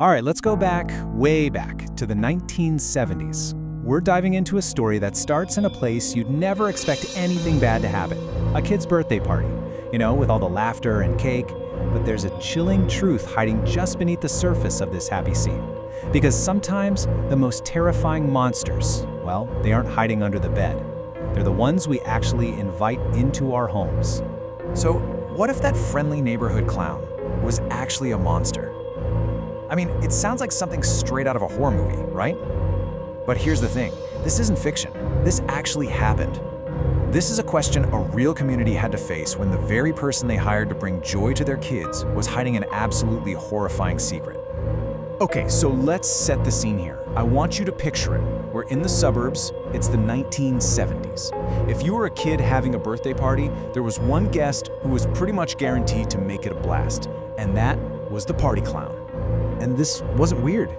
All right, let's go back, way back, to the 1970s. We're diving into a story that starts in a place you'd never expect anything bad to happen. A kid's birthday party, with all the laughter and cake. But there's a chilling truth hiding just beneath the surface of this happy scene. Because sometimes the most terrifying monsters, well, they aren't hiding under the bed. They're the ones we actually invite into our homes. So, what if that friendly neighborhood clown was actually a monster? I mean, it sounds like something straight out of a horror movie, right? But here's the thing, this isn't fiction. This actually happened. This is a question a real community had to face when the very person they hired to bring joy to their kids was hiding an absolutely horrifying secret. Okay, so let's set the scene here. I want you to picture it. We're in the suburbs, it's the 1970s. If you were a kid having a birthday party, there was one guest who was pretty much guaranteed to make it a blast, and that was the party clown. And this wasn't weird,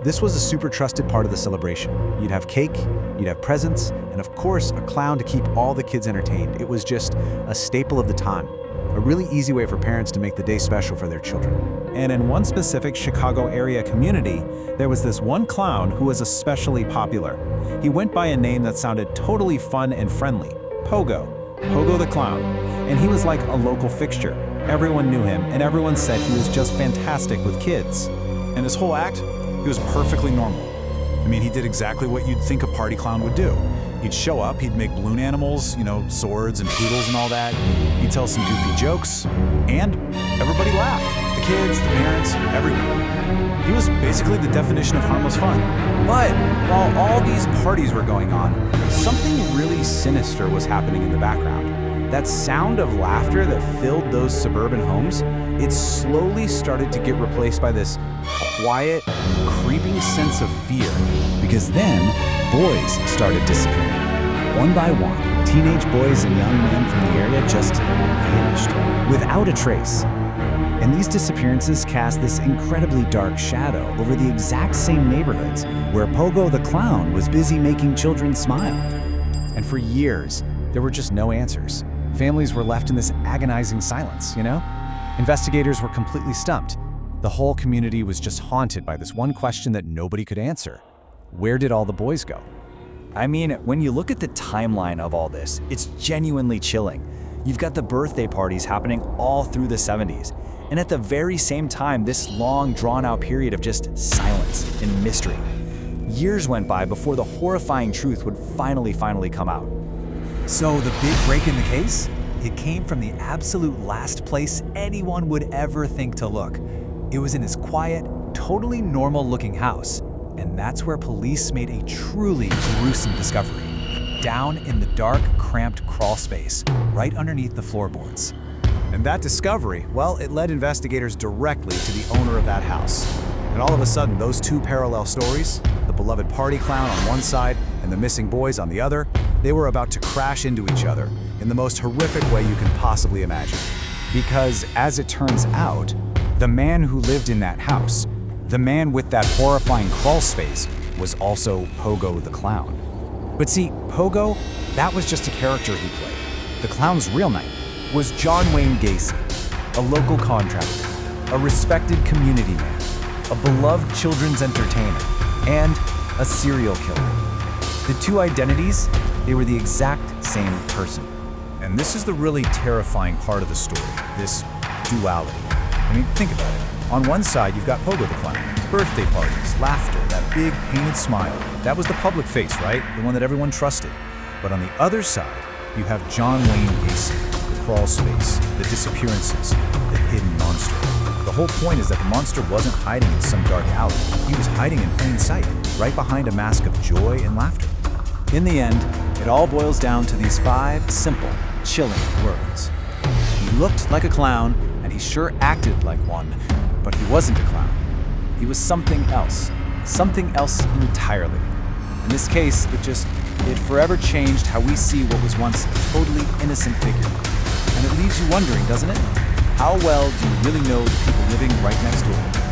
This was a super trusted part of the celebration. You'd have cake, you'd have presents, and of course, a clown to keep all the kids entertained. It was just a staple of the time. A really easy way for parents to make the day special for their children. And in one specific Chicago area community, there was this one clown who was especially popular. He went by a name that sounded totally fun and friendly, Pogo the Clown. And he was like a local fixture. Everyone knew him, and everyone said he was just fantastic with kids. And his whole act, he was perfectly normal. I mean, he did exactly what you'd think a party clown would do. He'd show up, he'd make balloon animals, swords and poodles and all that. He'd tell some goofy jokes, and everybody laughed. The kids, the parents, everyone. He was basically the definition of harmless fun. But while all these parties were going on, something really sinister was happening in the background. That sound of laughter that filled those suburban homes, it slowly started to get replaced by this quiet, creeping sense of fear. Because then, boys started disappearing. One by one, teenage boys and young men from the area just vanished, without a trace. And these disappearances cast this incredibly dark shadow over the exact same neighborhoods where Pogo the Clown was busy making children smile. And for years, there were just no answers. Families were left in this agonizing silence, Investigators were completely stumped. The whole community was just haunted by this one question that nobody could answer. Where did all the boys go? I mean, when you look at the timeline of all this, it's genuinely chilling. You've got the birthday parties happening all through the 70s. And at the very same time, this long, drawn-out period of just silence and mystery. Years went by before the horrifying truth would finally come out. So the big break in the case? It came from the absolute last place anyone would ever think to look. It was in his quiet, totally normal-looking house. And that's where police made a truly gruesome discovery. Down in the dark, cramped crawl space, right underneath the floorboards. And that discovery, well, it led investigators directly to the owner of that house. And all of a sudden, those two parallel stories, the beloved party clown on one side and the missing boys on the other, they were about to crash into each other in the most horrific way you can possibly imagine. Because, as it turns out, the man who lived in that house, the man with that horrifying crawl space, was also Pogo the Clown. But see, Pogo, that was just a character he played. The clown's real name was John Wayne Gacy, a local contractor, a respected community man, a beloved children's entertainer, and a serial killer. The two identities, they were the exact same person. And this is the really terrifying part of the story, this duality. I mean, think about it. On one side, you've got Pogo the Clown. Birthday parties, laughter, that big painted smile. That was the public face, right? The one that everyone trusted. But on the other side, you have John Wayne Gacy, the crawl space, the disappearances, the hidden monster. The whole point is that the monster wasn't hiding in some dark alley. He was hiding in plain sight, right behind a mask of joy and laughter. In the end, it all boils down to these 5 simple, chilling words. He looked like a clown, and he sure acted like one, but he wasn't a clown. He was something else entirely. In this case, it forever changed how we see what was once a totally innocent figure. And it leaves you wondering, doesn't it? How well do you really know the people living right next door?